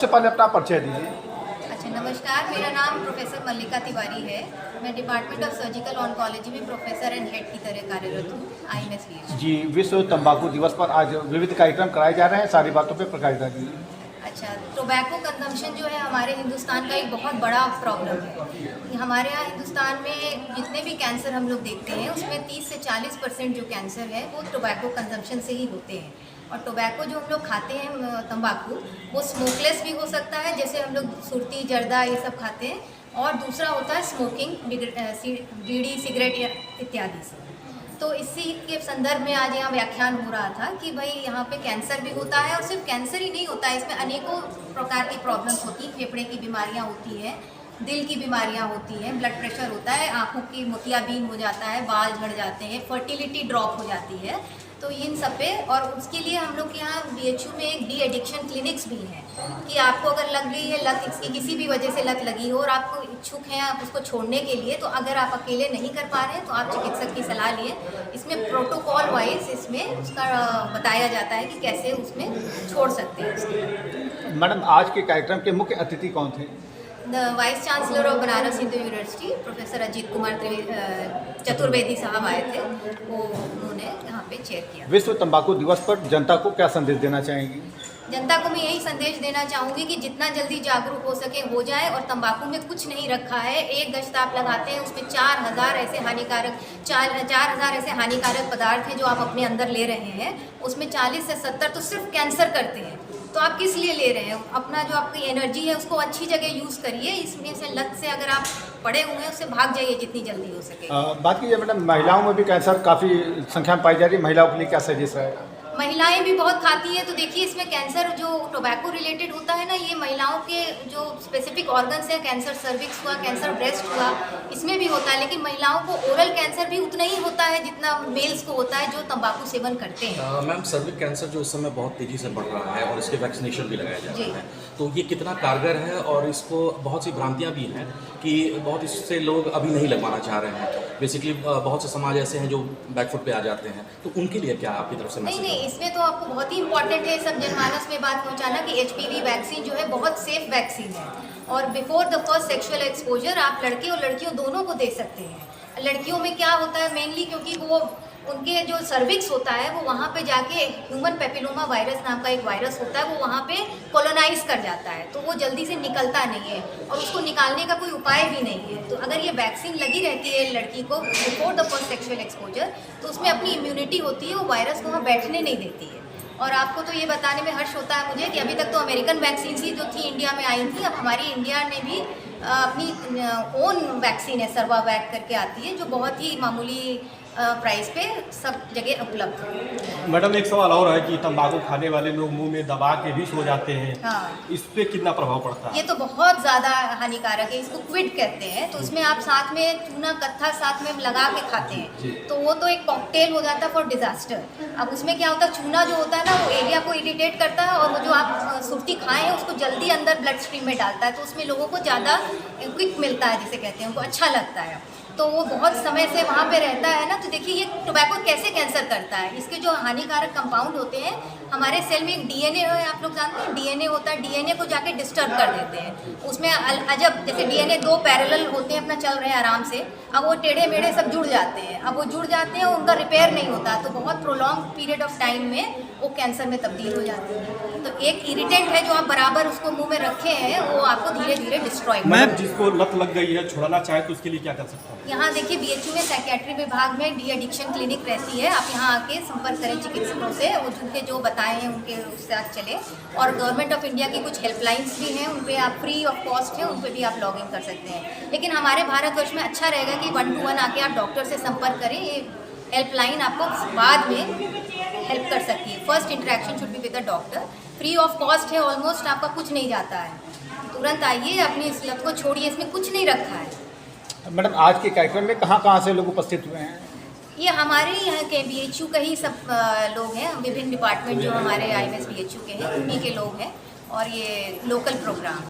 सबसे पहले अपना परिचय दीजिए। अच्छा, नमस्कार। मेरा नाम प्रोफेसर मल्लिका तिवारी है। मैं डिपार्टमेंट ऑफ सर्जिकल ऑन्कोलॉजी में प्रोफेसर एंड हेड की तरह कार्यरत हूँ IMS जी, विश्व तंबाकू दिवस पर आज विविध कार्यक्रम कराए जा रहे हैं, सारी बातों पे प्रकाश डालिए। अच्छा, टोबैको कंजम्पशन जो है हमारे हिंदुस्तान का एक बहुत बड़ा प्रॉब्लम है। हमारे यहाँ हिंदुस्तान में जितने भी कैंसर हम लोग देखते हैं उसमें 30 से 40% जो कैंसर है वो टोबैको कंजम्पशन से ही होते हैं। और टोबैको जो हम लोग खाते हैं तंबाकू, वो स्मोकलेस भी हो सकता है, जैसे हम लोग सुरती, जर्दा ये सब खाते हैं, और दूसरा होता है स्मोकिंग, बीड़ी, सिगरेट इत्यादि से। तो इसी के संदर्भ में आज यहाँ व्याख्यान हो रहा था कि भाई यहाँ पे कैंसर भी होता है, और सिर्फ कैंसर ही नहीं होता है, इसमें अनेकों प्रकार की प्रॉब्लम्स होती हैं। फेफड़े की बीमारियाँ होती हैं, दिल की बीमारियाँ होती हैं, ब्लड प्रेशर होता है, आँखों की मोतियाबिंद हो जाता है, बाल झड़ जाते हैं, फर्टिलिटी ड्रॉप हो जाती है। तो इन सब पे, और उसके लिए हम लोग के यहाँ BHU में एक डी एडिक्शन क्लिनिक्स भी हैं कि आपको अगर लग गई है लत, इसकी किसी भी वजह से लत लगी हो और आपको इच्छुक हैं आप उसको छोड़ने के लिए, तो अगर आप अकेले नहीं कर पा रहे हैं तो आप चिकित्सक की सलाह लिए। इसमें प्रोटोकॉल वाइज इसमें उसका बताया जाता है कि कैसे उसमें छोड़ सकते हैं उसको। मैडम, आज के कार्यक्रम के मुख्य अतिथि कौन थे? Vice chancellor of Banaras Hindu university professor Ajit Kumar Chaturvedi साहब आए थे, वो उन्होंने यहाँ पे चेयर किया। विश्व तंबाकू दिवस पर जनता को क्या संदेश देना चाहेंगी? जनता को मैं यही संदेश देना चाहूँगी कि जितना जल्दी जागरूक हो सके हो जाए। और तंबाकू में कुछ नहीं रखा है। एक गश्त आप लगाते हैं उसमें 4000 ऐसे हानिकारक पदार्थ हैं जो आप अपने अंदर ले रहे हैं। उसमें 40 से 70 तो सिर्फ कैंसर करते हैं। तो आप किस लिए ले रहे हैं? अपना जो आपकी एनर्जी है उसको अच्छी जगह यूज़ करिए। इसमें से लत से अगर आप पड़े हुए हैं उससे भाग जाइए जितनी जल्दी हो सके। बात की मैडम, महिलाओं में भी कैंसर काफ़ी संख्या में पाई जा रही है, महिलाओं के लिए क्या सजेस्ट रहेगा? महिलाएं भी बहुत खाती हैं, तो देखिए इसमें कैंसर जो टोबैको रिलेटेड होता है ना, ये महिलाओं के जो स्पेसिफिक ऑर्गन्स हैं, कैंसर सर्विक्स हुआ, कैंसर ब्रेस्ट हुआ, इसमें भी होता है। लेकिन महिलाओं को ओरल कैंसर भी उतना ही होता है जितना मेल्स को होता है जो तंबाकू सेवन करते हैं। मैम, सर्विक कैंसर जो इस समय बहुत तेज़ी से बढ़ रहा है और इसके वैक्सीनेशन भी लगाया जा रहा है, तो ये कितना कारगर है? और इसको बहुत सी भ्रांतियाँ भी हैं कि बहुत इससे लोग अभी नहीं लगवाना चाह रहे हैं। बेसिकली बहुत से समाज ऐसे हैं जो बैकफुट पे आ जाते हैं, तो उनके लिए क्या आपकी तरफ से मैसेज? नहीं, इसमें तो आपको बहुत ही इंपॉर्टेंट है सब जनमानस में बात पहुंचाना कि HPV वैक्सीन जो है बहुत सेफ वैक्सीन है। और before the first sexual exposure आप लड़के और लड़कियों दोनों को दे सकते हैं। लड़कियों में क्या होता है मेनली, क्योंकि वो उनके जो सर्विक्स होता है वो वहाँ पे जाके ह्यूमन पेपिलोमा वायरस नाम का एक वायरस होता है, वो वहाँ पे कॉलोनाइज कर जाता है, तो वो जल्दी से निकलता नहीं है और उसको निकालने का कोई उपाय भी नहीं है। तो अगर ये वैक्सीन लगी रहती है लड़की को before the first sexual exposure, तो उसमें अपनी इम्यूनिटी होती है, वो वायरस वहाँ बैठने नहीं देती है। और आपको तो ये बताने में हर्ष होता है मुझे कि अभी तक तो अमेरिकन वैक्सीन ही जो थी इंडिया में आई थी, अब हमारी इंडिया ने भी अपनी ओन वैक्सीन है, सर्वावैक करके आती है, जो बहुत ही मामूली प्राइस पे सब जगह उपलब्ध है। मैडम, एक सवाल और है कि तंबाकू खाने वाले लोग मुंह में दबा के भी सो जाते हैं। हाँ, इस पे कितना प्रभाव पड़ता है? ये तो बहुत ज़्यादा हानिकारक है, इसको क्विड कहते हैं। तो उसमें आप साथ में चूना कत्था साथ में लगा के खाते हैं, तो वो तो एक कॉकटेल हो जाता है फॉर डिजास्टर। अब उसमें क्या होता है, चूना जो होता है ना वो एरिया को इरिटेट करता है, और वो जो आप सुर्ती खाएं हैं उसको जल्दी अंदर ब्लड स्ट्रीम में डालता है, तो उसमें लोगों को ज़्यादा क्विक मिलता है, जिसे कहते हैं, उनको अच्छा लगता है। तो वो बहुत समय से वहाँ पे रहता है ना। तो देखिए ये टोबैको कैसे कैंसर करता है, इसके जो हानिकारक कंपाउंड होते हैं, हमारे सेल में एक DNA है, आप लोग जानते हैं DNA होता है, DNA को जाके डिस्टर्ब कर देते हैं। उसमें अजब, जैसे DNA 2 पैरेलल होते हैं, अपना चल रहे हैं आराम से, अब वो टेढ़े मेढ़े सब जुड़ जाते हैं। अब वो जुड़ जाते हैं, उनका रिपेयर नहीं होता, तो बहुत प्रोलॉन्ग पीरियड ऑफ टाइम में वो कैंसर में तब्दील हो जाती है। तो एक इरिटेंट है जो आप बराबर उसको मुँह में रखे हैं, वो आपको धीरे धीरे डिस्ट्रॉय। मैम, जिसको लत लग गई है छुड़ाना चाहे तो उसके लिए क्या कर सकता है? यहाँ देखिए BHU में साइकेट्री विभाग में डी एडिक्शन क्लिनिक रहती है, आप यहाँ आके संपर्क करें चिकित्सकों से, वो जिनके जो बताए हैं उनके साथ चले। और गवर्नमेंट ऑफ इंडिया की कुछ हेल्पलाइंस भी हैं, उन पे आप फ्री ऑफ कॉस्ट है, उन पे भी आप लॉग इन कर सकते हैं। लेकिन हमारे भारतवर्ष में अच्छा रहेगा कि 1 to 1 आके आप डॉक्टर से संपर्क करें। ये हेल्पलाइन आपको बाद में हेल्प कर सकती है। First interaction should be with the doctor, free of cost है, ऑलमोस्ट आपका कुछ नहीं जाता है। तुरंत आइए, अपनी इस लत को छोड़िए, इसमें कुछ नहीं रखा है। मैडम, आज के कार्यक्रम में कहाँ से लोग उपस्थित हुए हैं? ये हमारे यहाँ के BHU का ही सब लोग हैं, विभिन्न डिपार्टमेंट जो हमारे IMS BHU के हैं उन्हीं के लोग हैं, और ये लोकल प्रोग्राम